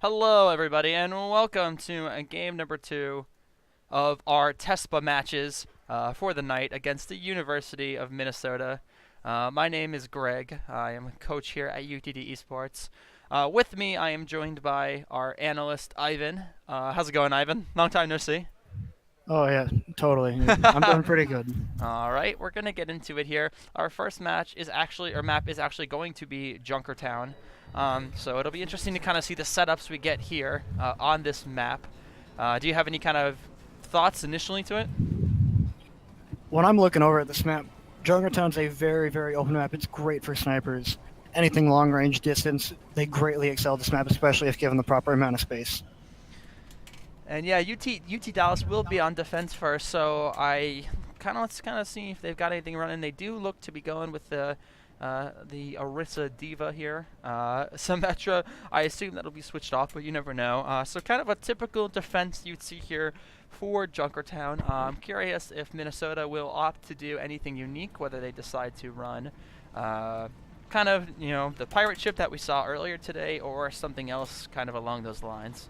Hello, everybody, and welcome to game number 2 of our TESPA matches for the night against the University of Minnesota. My name is Greg. I am a coach here at UTD Esports. With me, I am joined by our analyst, Ivan. How's it going, Ivan? Long time no see. Oh yeah, totally. I'm doing pretty good. All right, we're gonna get into it here. Our first match is actually, or map is actually going to be Junkertown. So it'll be interesting to kind of see the setups we get here on this map. Do you have any kind of thoughts initially to it? When I'm looking over at this map, Junkertown's a very, very open map. It's great for snipers. Anything long range distance, they greatly excel this map, especially if given the proper amount of space. And yeah, UT Dallas will be on defense first, so let's kind of see if they've got anything running. They do look to be going with the Orisa Diva here. Symmetra, I assume that'll be switched off, but you never know. So kind of a typical defense you'd see here for Junkertown. I'm curious if Minnesota will opt to do anything unique, whether they decide to run kind of, the pirate ship that we saw earlier today, or something else kind of along those lines.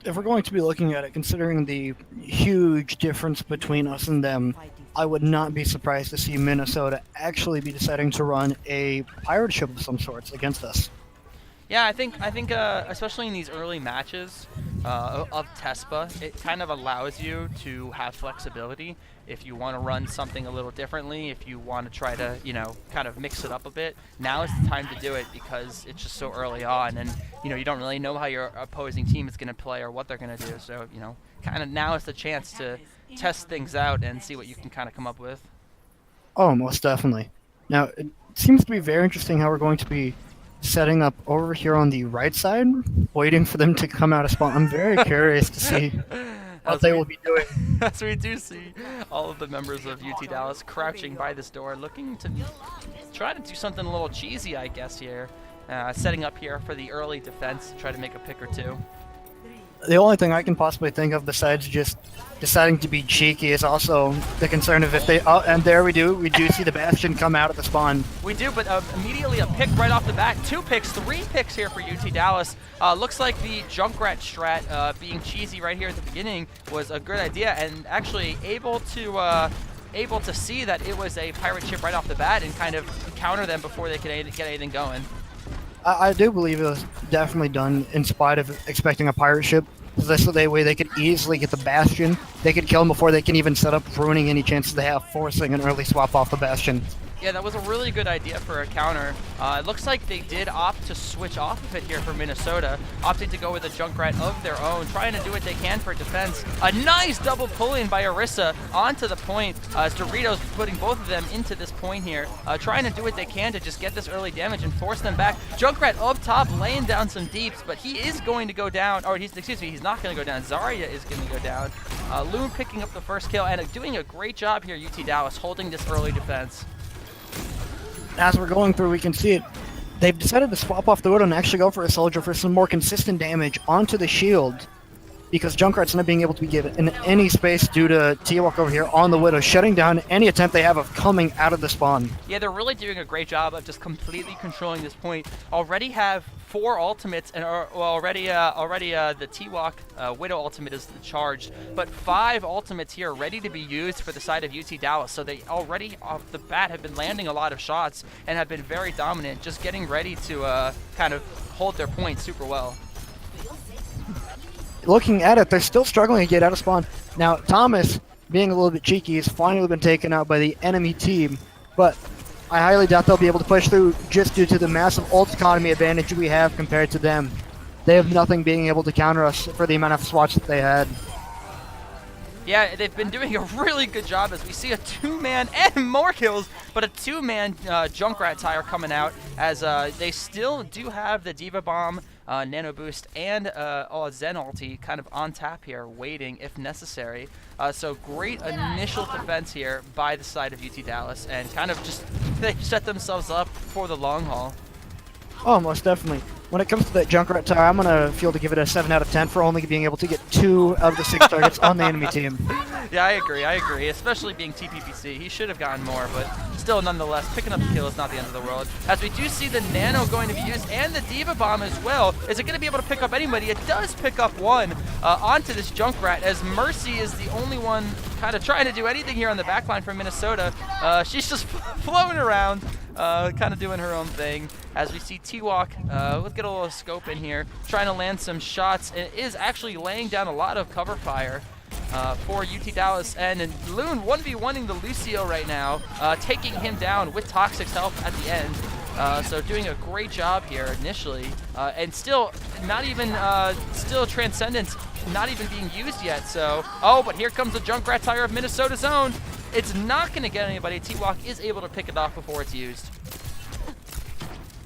If we're going to be looking at it, considering the huge difference between us and them, I would not be surprised to see Minnesota actually be deciding to run a pirate ship of some sorts against us. Yeah, I think especially in these early matches of TESPA, it kind of allows you to have flexibility if you want to run something a little differently, if you want to try to, kind of mix it up a bit. Now is the time to do it because it's just so early on, and you don't really know how your opposing team is going to play or what they're going to do. So kind of now is the chance to test things out and see what you can kind of come up with. Oh, most definitely. Now, it seems to be very interesting how we're going to be setting up over here on the right side, waiting for them to come out of spawn. I'm very curious to see what they will be doing. As we do see all of the members of UT Dallas crouching by this door, looking to try to do something a little cheesy, I guess, here. Setting up here for the early defense to try to make a pick or two. The only thing I can possibly think of besides just deciding to be cheeky is also the concern of if they... Oh, and there we do see the Bastion come out of the spawn. We do, but immediately a pick right off the bat. 2 picks, 3 picks here for UT Dallas. Looks like the Junkrat strat being cheesy right here at the beginning was a good idea, and actually able to see that it was a pirate ship right off the bat and kind of counter them before they could get anything going. I do believe it was definitely done in spite of expecting a pirate ship. This way they could easily get the Bastion. They could kill him before they can even set up, ruining any chances they have, forcing an early swap off the Bastion. Yeah, that was a really good idea for a counter. It looks like they did opt to switch off of it here for Minnesota, opting to go with a Junkrat of their own, trying to do what they can for defense. A nice double pull-in by Orisa onto the point, as Doritos putting both of them into this point here, trying to do what they can to just get this early damage and force them back. Junkrat up top, laying down some deeps, but he is going to go down, or he's not going to go down. Zarya is going to go down. Loon picking up the first kill and doing a great job here, UT Dallas, holding this early defense. As we're going through, we can see it. They've decided to swap off the Widow and actually go for a Soldier for some more consistent damage onto the shield, because Junkrat's not being able to be given in any space due to T-Walk over here on the Widow, shutting down any attempt they have of coming out of the spawn. Yeah, they're really doing a great job of just completely controlling this point. Already have 4 ultimates, and already the T-Walk Widow ultimate is charged, but 5 ultimates here ready to be used for the side of UT Dallas. So they already off the bat have been landing a lot of shots and have been very dominant, just getting ready to kind of hold their point super well. Looking at it, they're still struggling to get out of spawn. Now, Thomas, being a little bit cheeky, has finally been taken out by the enemy team, but I highly doubt they'll be able to push through just due to the massive ult economy advantage we have compared to them. They have nothing being able to counter us for the amount of swats that they had. Yeah, they've been doing a really good job as we see a 2-man and more kills, but a 2-man Junkrat tire coming out as they still do have the Diva Bomb, Nano Boost, and Zen ulti kind of on tap here, waiting if necessary. So great initial defense here by the side of UT Dallas, and kind of just they set themselves up for the long haul. Oh, most definitely. When it comes to that Junkrat tower, I'm going to feel to give it a 7 out of 10 for only being able to get 2 of the 6 targets on the enemy team. Yeah, I agree, especially being TPPC. He should have gotten more, but still, nonetheless, picking up the kill is not the end of the world. As we do see the Nano going to be used and the Diva Bomb as well. Is it going to be able to pick up anybody? It does pick up one onto this Junkrat, as Mercy is the only one kind of trying to do anything here on the backline from Minnesota. She's just floating around, kind of doing her own thing. As we see T-Walk, let's get a little scope in here, trying to land some shots. It is actually laying down a lot of cover fire for UT Dallas, and Loon 1v1ing the Lucio right now, taking him down with Toxic's help at the end. So doing a great job here initially, and still not even, still Transcendence not even being used yet. So, oh, but here comes the Junkrat Tiger of Minnesota's own. It's not going to get anybody. T-Walk is able to pick it off before it's used.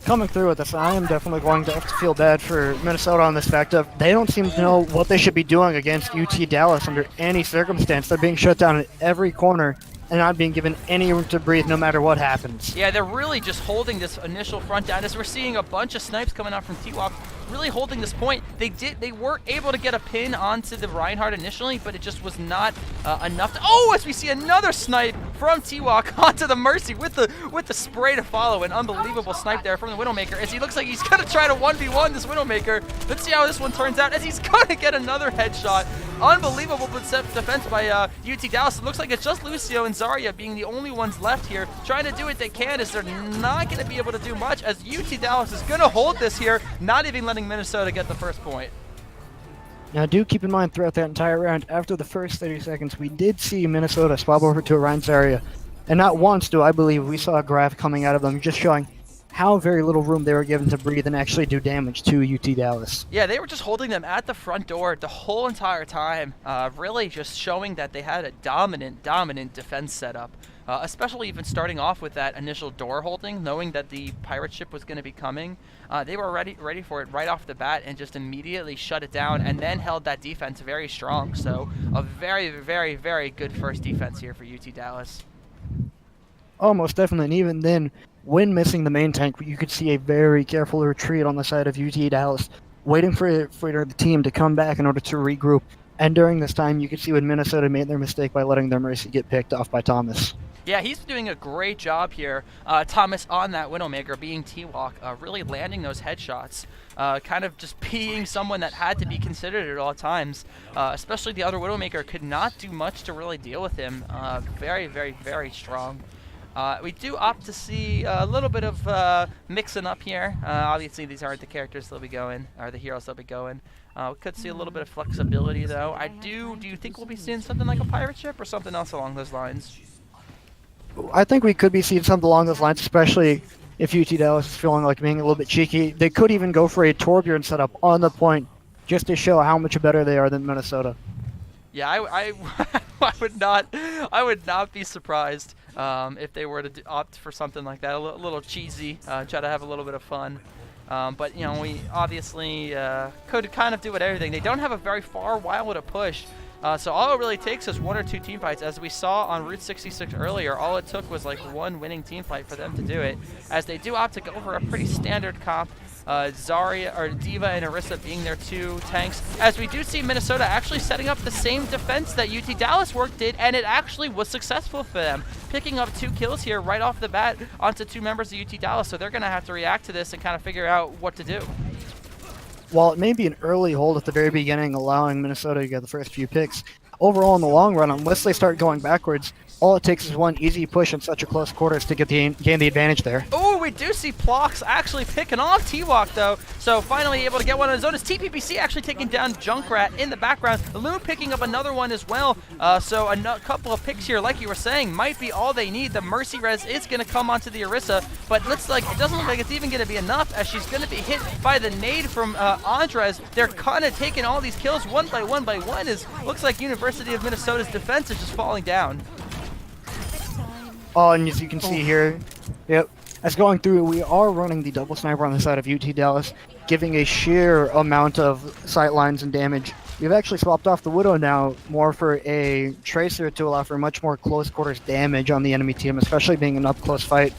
Coming through with this, I am definitely going to have to feel bad for Minnesota on this fact of they don't seem to know what they should be doing against UT Dallas under any circumstance. They're being shut down at every corner and not being given any room to breathe no matter what happens. Yeah, they're really just holding this initial front down, as we're seeing a bunch of snipes coming out from T-Walk, really holding this point. They were able to get a pin onto the Reinhardt initially, but it just was not enough to, oh, as we see another snipe from T-Walk onto the Mercy with the spray to follow. An unbelievable snipe there from the Widowmaker, as he looks like he's gonna try to 1v1 this Widowmaker. Let's see how this one turns out, as he's gonna get another headshot. Unbelievable defense by UT Dallas. It looks like it's just Lucio and Zarya being the only ones left here, trying to do what they can, as they're not going to be able to do much, as UT Dallas is going to hold this here, not even letting Minnesota get the first point. Now do keep in mind throughout that entire round, after the first 30 seconds, we did see Minnesota swap over to Orion's Zarya, and not once do I believe we saw a graph coming out of them just showing how very little room they were given to breathe and actually do damage to UT Dallas. Yeah, they were just holding them at the front door the whole entire time, really just showing that they had a dominant defense setup, especially even starting off with that initial door holding, knowing that the pirate ship was going to be coming. They were ready for it right off the bat and just immediately shut it down, and then held that defense very strong. So a very, very, very good first defense here for UT Dallas. Oh, most definitely, and even then, when missing the main tank, you could see a very careful retreat on the side of UT Dallas, waiting for the team to come back in order to regroup. And during this time, you could see when Minnesota made their mistake by letting their Mercy get picked off by Thomas. Yeah, he's doing a great job here. Thomas on that Widowmaker, being T-Walk, really landing those headshots. Kind of just being someone that had to be considered at all times. Especially the other Widowmaker could not do much to really deal with him. Very, very, very strong. We do opt to see a little bit of mixing up here. Obviously, these aren't the characters they'll be going, or the heroes they'll be going. We could see a little bit of flexibility, though. Do you think we'll be seeing something like a pirate ship or something else along those lines? I think we could be seeing something along those lines, especially if UT Dallas is feeling like being a little bit cheeky. They could even go for a Torbjorn setup on the point, just to show how much better they are than Minnesota. Yeah, I would not be surprised if they were to opt for something like that, a little cheesy, try to have a little bit of fun. But, you know, we obviously could kind of do with everything. They don't have a very far while to push. So all it really takes is 1 or 2 team fights. As we saw on Route 66 earlier, all it took was like 1 winning team fight for them to do it. As they do opt to go for a pretty standard comp. Zarya, or Diva and Orisa being their 2 tanks. As we do see Minnesota actually setting up the same defense that UT Dallas did, and it actually was successful for them. Picking up 2 kills here right off the bat onto 2 members of UT Dallas, so they're going to have to react to this and kind of figure out what to do. While it may be an early hold at the very beginning, allowing Minnesota to get the first few picks, overall in the long run, unless they start going backwards, all it takes is 1 easy push in such a close quarters to gain the advantage there. Oh, we do see Plox actually picking off T-Walk, though. So finally able to get one on his own. As TPPC actually taking down Junkrat in the background. Loon picking up another one as well. So a couple of picks here, like you were saying, might be all they need. The Mercy Res is going to come onto the Orisa, but it doesn't look like it's even going to be enough, as she's going to be hit by the nade from Andres. They're kind of taking all these kills one by one. Looks like University of Minnesota's defense is just falling down. Oh, and as you can see here, yep, as going through, we are running the double sniper on the side of UT Dallas, giving a sheer amount of sight lines and damage. We've actually swapped off the Widow now more for a Tracer to allow for much more close quarters damage on the enemy team, especially being an up-close fight.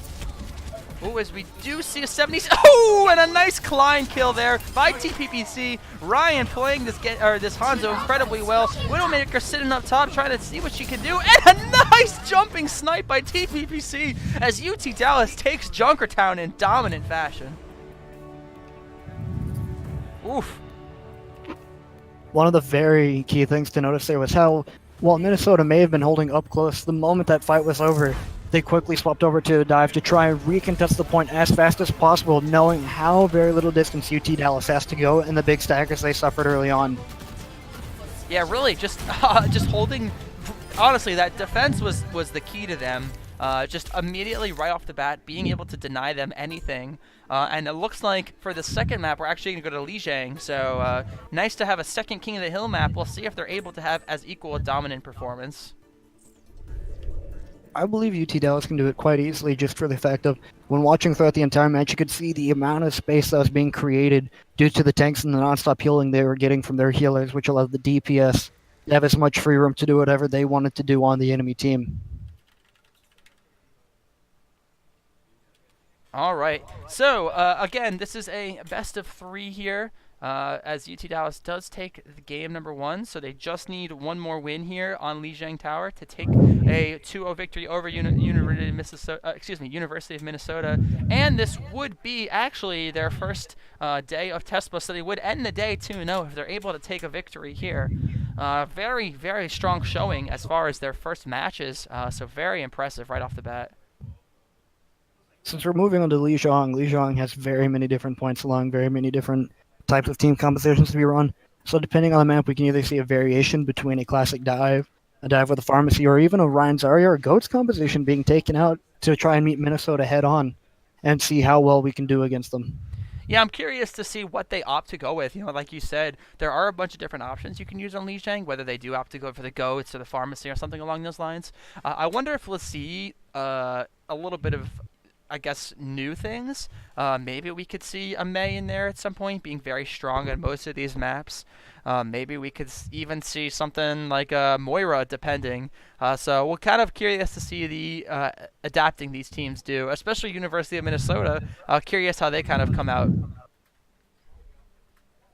Oh, as we do see a 70. Oh, and a nice Klein kill there by TPPC. Ryan playing this Hanzo incredibly well. Widowmaker sitting up top, trying to see what she can do, and a Nice jumping snipe by TPPC as UT Dallas takes Junkertown in dominant fashion. Oof. One of the very key things to notice there was how, while Minnesota may have been holding up close, the moment that fight was over, they quickly swapped over to a dive to try and recontest the point as fast as possible, knowing how very little distance UT Dallas has to go and the big stackers they suffered early on. Yeah, really, just holding. Honestly, that defense was the key to them. Just immediately right off the bat, being able to deny them anything. And it looks like for the second map, we're actually going to go to Lijiang. So nice to have a second King of the Hill map. We'll see if they're able to have as equal a dominant performance. I believe UT Dallas can do it quite easily just for the fact of when watching throughout the entire match, you could see the amount of space that was being created due to the tanks and the non-stop healing they were getting from their healers, which allowed the DPS to have as much free room to do whatever they wanted to do on the enemy team. All right. So, again, this is a best of 3 here. As UT Dallas does take the game number 1, so they just need one more win here on Lijiang Tower to take a 2-0 victory over University of Minnesota, and this would be actually their first day of TESPA, so they would end the day 2-0 if they're able to take a victory here. Very, very strong showing as far as their first matches, so very impressive right off the bat. Since we're moving on to Lijiang has very many different points along, very many different types of team compositions to be run. So depending on the map, we can either see a variation between a classic dive, a dive with a pharmacy, or even a Ryan Zarya or Goats composition being taken out to try and meet Minnesota head on and see how well we can do against them. Yeah, I'm curious to see what they opt to go with. You know, like you said, there are a bunch of different options you can use on Lijiang, whether they do opt to go for the Goats or the pharmacy or something along those lines. I wonder if we'll see a little bit of, I guess, new things. Maybe we could see a Mei in there at some point, being very strong on most of these maps. Maybe we could even see something like Moira, depending. So we're kind of curious to see the adapting these teams do, especially University of Minnesota. Curious how they kind of come out.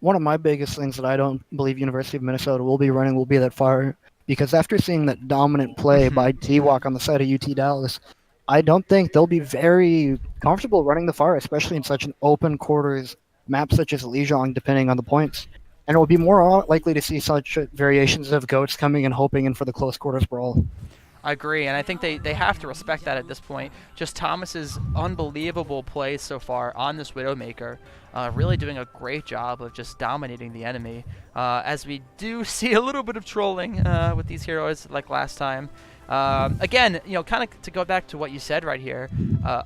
One of my biggest things that I don't believe University of Minnesota will be running will be that fire, because after seeing that dominant play by T-Walk on the side of UT Dallas, I don't think they'll be very comfortable running the fire, especially in such an open quarters map such as Lijiang, depending on the points. And it will be more likely to see such variations of Goats coming and hoping in for the close quarters brawl. I agree, and I think they have to respect that at this point. Just Thomas's unbelievable plays so far on this Widowmaker, really doing a great job of just dominating the enemy. As we do see a little bit of trolling with these heroes like last time. Again, you know, kind of to go back to what you said right here,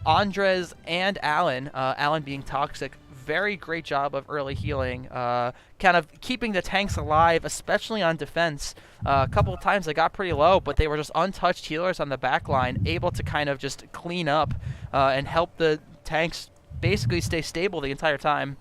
Andres and Alan, Alan being toxic, very great job of early healing, kind of keeping the tanks alive, especially on defense. A couple of times they got pretty low, but they were just untouched healers on the back line, able to kind of just clean up and help the tanks basically stay stable the entire time.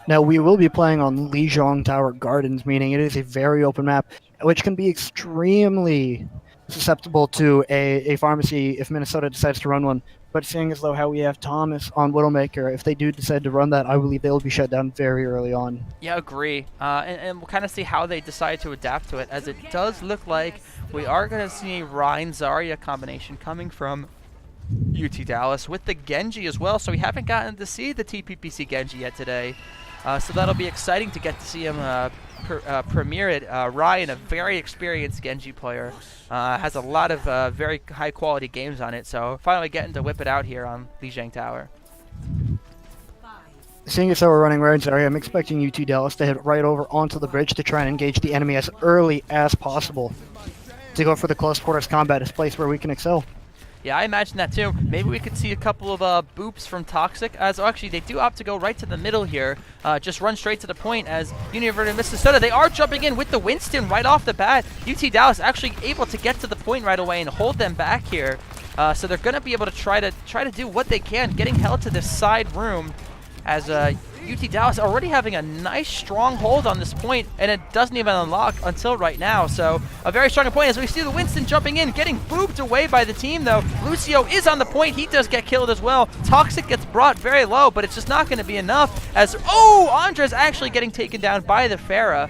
Now, we will be playing on Lijiang Tower Gardens, meaning it is a very open map, which can be extremely susceptible to a pharmacy if Minnesota decides to run one. But seeing as though how we have Thomas on Widowmaker, if they do decide to run that, I believe they'll be shut down very early on. Yeah, agree. And we'll kind of see how they decide to adapt to it, as it does look like we are going to see a Ryan Zarya combination coming from UT Dallas with the Genji as well. So we haven't gotten to see the TPPC Genji yet today. So that'll be exciting to get to see him premiere it. Ryan, a very experienced Genji player, has a lot of very high quality games on it, so finally getting to whip it out here on Lijiang Tower. Seeing as how we're running Ryan Zarya, I'm expecting UT Dallas to head right over onto the bridge to try and engage the enemy as early as possible to go for the close quarters combat, a place where we can excel. Yeah, I imagine that too. Maybe we could see a couple of boops from Toxic. Actually, they do opt to go right to the middle here. Just run straight to the point as University of Minnesota. They are jumping in with the Winston right off the bat. UT Dallas actually able to get to the point right away and hold them back here. So they're going to be able to try to do what they can, getting held to this side room as UT Dallas already having a nice strong hold on this point, and it doesn't even unlock until right now. So a very strong point as we see the Winston jumping in, getting booped away by the team though. Lucio is on the point. He does get killed as well. Toxic gets brought very low, but it's just not going to be enough as, oh, Andres actually getting taken down by the Pharah.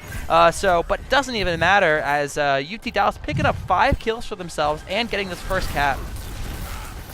But it doesn't even matter as UT Dallas picking up 5 kills for themselves and getting this first cap.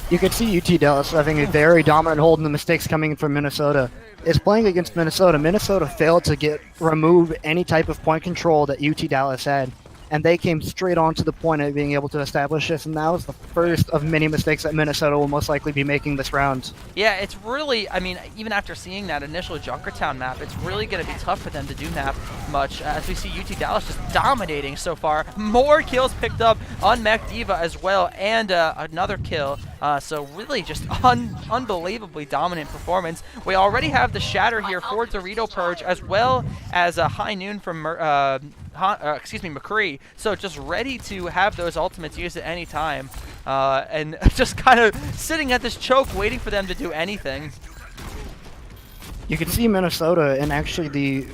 You can see UT Dallas having a very dominant hold, and the mistakes coming from Minnesota. Is playing against Minnesota. Minnesota failed to remove any type of point control that UT Dallas had, and they came straight on to the point of being able to establish this, and that was the first of many mistakes that Minnesota will most likely be making this round. Yeah, it's really, I mean, even after seeing that initial Junkertown map, it's really going to be tough for them to do map much, as we see UT Dallas just dominating so far. More kills picked up on Mech Diva as well, and another kill. So really just unbelievably dominant performance. We already have the Shatter here for Dorito Purge, as well as a High Noon from McCree. So just ready to have those ultimates used at any time. And just kind of sitting at this choke waiting for them to do anything. You can see Minnesota and actually the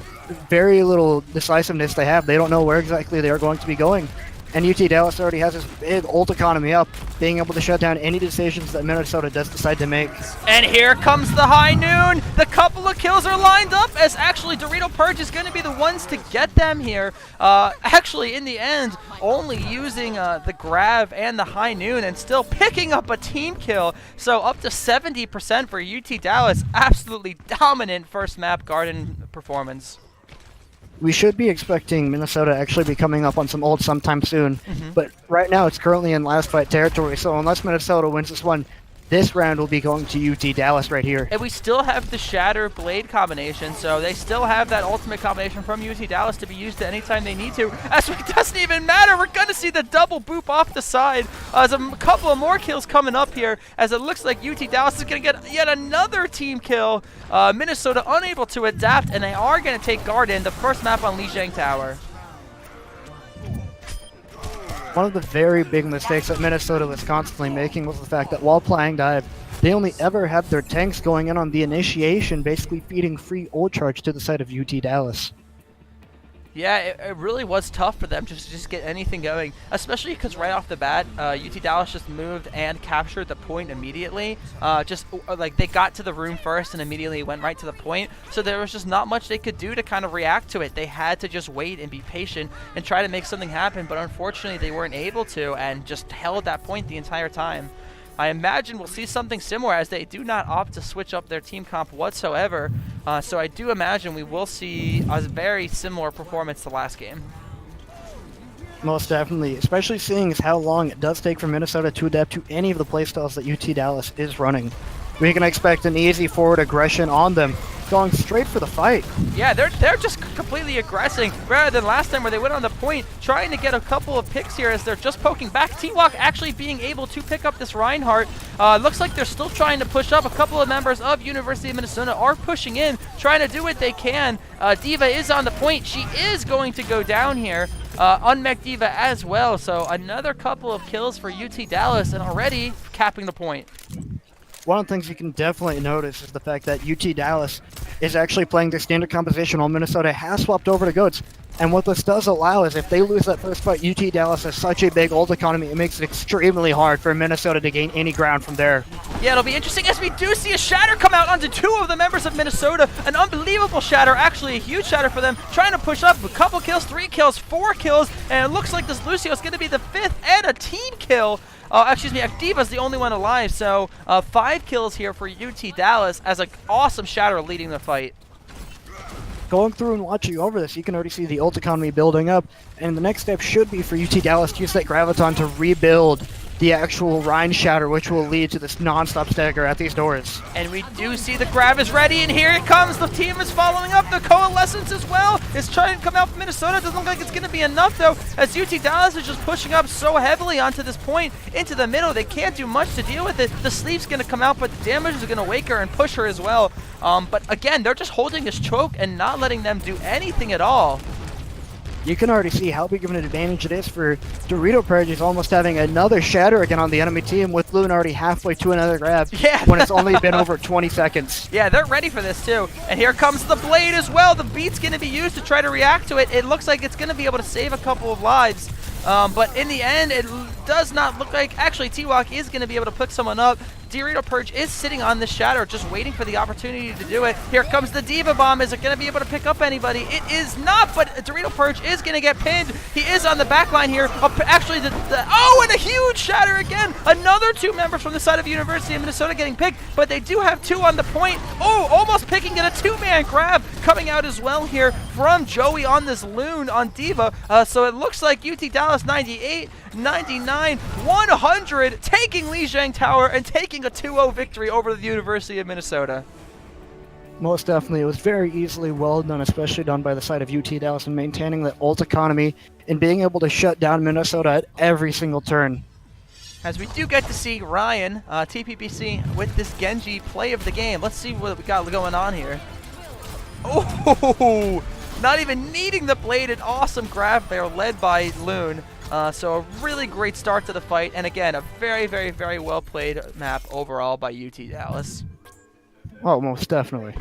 very little decisiveness they have. They don't know where exactly they are going to be going. And UT Dallas already has this big ult economy up, being able to shut down any decisions that Minnesota does decide to make. And here comes the High Noon. The couple of kills are lined up as actually Dorito Purge is going to be the ones to get them here. Actually, in the end, only using the Grav and the High Noon and still picking up a team kill. So up to 70% for UT Dallas. Absolutely dominant first map Garden performance. We should be expecting Minnesota actually be coming up on some ult sometime soon, but right now it's currently in last fight territory, so unless Minnesota wins this one, this round will be going to UT Dallas right here. And we still have the Shatter Blade combination, so they still have that ultimate combination from UT Dallas to be used at any time they need to. As it doesn't even matter, we're going to see the double boop off the side. There's a couple of more kills coming up here, as it looks like UT Dallas is going to get yet another team kill. Minnesota unable to adapt, and they are going to take Garden, the first map on Lijiang Tower. One of the very big mistakes that Minnesota was constantly making was the fact that while playing dive, they only ever had their tanks going in on the initiation, basically feeding free ult charge to the side of UT Dallas. Yeah, it really was tough for them to just get anything going, especially because right off the bat, UT Dallas just moved and captured the point immediately. Like they got to the room first and immediately went right to the point, so there was just not much they could do to kind of react to it. They had to just wait and be patient and try to make something happen, but unfortunately they weren't able to and just held that point the entire time. I imagine we'll see something similar as they do not opt to switch up their team comp whatsoever. So I do imagine we will see a very similar performance to last game. Most definitely, especially seeing as how long it does take for Minnesota to adapt to any of the playstyles that UT Dallas is running. We can expect an easy forward aggression on them, going straight for the fight. Yeah, they're just completely aggressing rather than last time where they went on the point trying to get a couple of picks here as they're just poking back. T-Walk actually being able to pick up this Reinhardt. Looks like they're still trying to push up. A couple of members of University of Minnesota are pushing in, trying to do what they can. Diva is on the point. She is going to go down here. Unmech Diva as well. So another couple of kills for UT Dallas and already capping the point. One of the things you can definitely notice is the fact that UT Dallas is actually playing their standard composition while Minnesota has swapped over to Goats. And what this does allow is if they lose that first fight, UT Dallas has such a big ult economy, it makes it extremely hard for Minnesota to gain any ground from there. Yeah, it'll be interesting as we do see a Shatter come out onto 2 of the members of Minnesota. An unbelievable Shatter, actually a huge Shatter for them, trying to push up a couple kills, 3 kills, 4 kills, and it looks like this Lucio is going to be the 5th and a team kill. Excuse me, Diva's the only one alive, so 5 kills here for UT Dallas as an awesome Shatter leading the fight. Going through and watching over this, you can already see the ult economy building up, and the next step should be for UT Dallas to use that Graviton to rebuild the actual Rhine Shatter, which will lead to this non-stop stagger at these doors. And we do see the Grav is ready, and here it comes. The team is following up. The Coalescence as well is trying to come out from Minnesota. Doesn't look like it's going to be enough, though, as UT Dallas is just pushing up so heavily onto this point into the middle. They can't do much to deal with it. The sleep's going to come out, but the damage is going to wake her and push her as well. But again, they're just holding this choke and not letting them do anything at all. you can already see how big of an advantage it is for Dorito Purge. He's almost having another shatter again on the enemy team with Loon already halfway to another grab Yeah. when it's only been over 20 seconds. Yeah, they're ready for this too. And here comes the blade as well. The beat's going to be used to try to react to it. It looks like it's going to be able to save a couple of lives. But in the end, it does not look like... Actually, T-Walk is going to be able to pick someone up. Dorito Purge is sitting on the shatter, just waiting for the opportunity to do it. Here comes the Diva Bomb. Is it going to be able to pick up anybody? It is not, but Dorito Purge is going to get pinned. He is on the back line here. Actually, oh, and a huge shatter again. Another 2 members from the side of University of Minnesota getting picked, but they do have 2 on the point. Oh, almost picking it. A 2-man grab coming out as well here from Joey on this Loon on Diva. So it looks like UT Dallas 98, 99, 100, taking Lijiang Tower and taking a 2-0 victory over the University of Minnesota. Most definitely. It was very easily well done, especially done by the side of UT Dallas and maintaining the ult economy and being able to shut down Minnesota at every single turn. As we do get to see Ryan, TPPC, with this Genji play of the game. Let's see what we got going on here. Oh, not even needing the blade. An awesome grab there led by Loon. So a really great start to the fight. And again, a very, very, very well played map overall by UT Dallas. Oh, most definitely.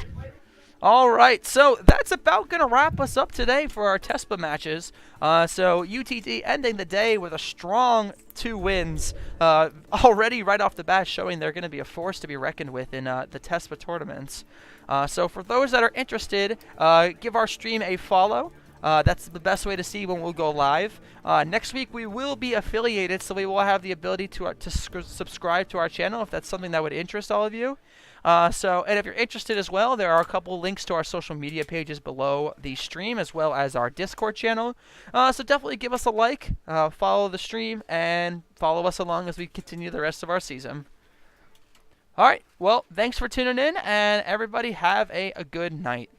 All right, so that's about going to wrap us up today for our TESPA matches. So UTD ending the day with a strong 2 wins, already right off the bat showing they're going to be a force to be reckoned with in the TESPA tournaments. So for those that are interested, give our stream a follow. That's the best way to see when we'll go live. Next week we will be affiliated, so we will have the ability to subscribe to our channel if that's something that would interest all of you. And if you're interested as well, there are a couple links to our social media pages below the stream, as well as our Discord channel. So definitely give us a like, follow the stream, and follow us along as we continue the rest of our season. All right, well, thanks for tuning in, and everybody have a good night.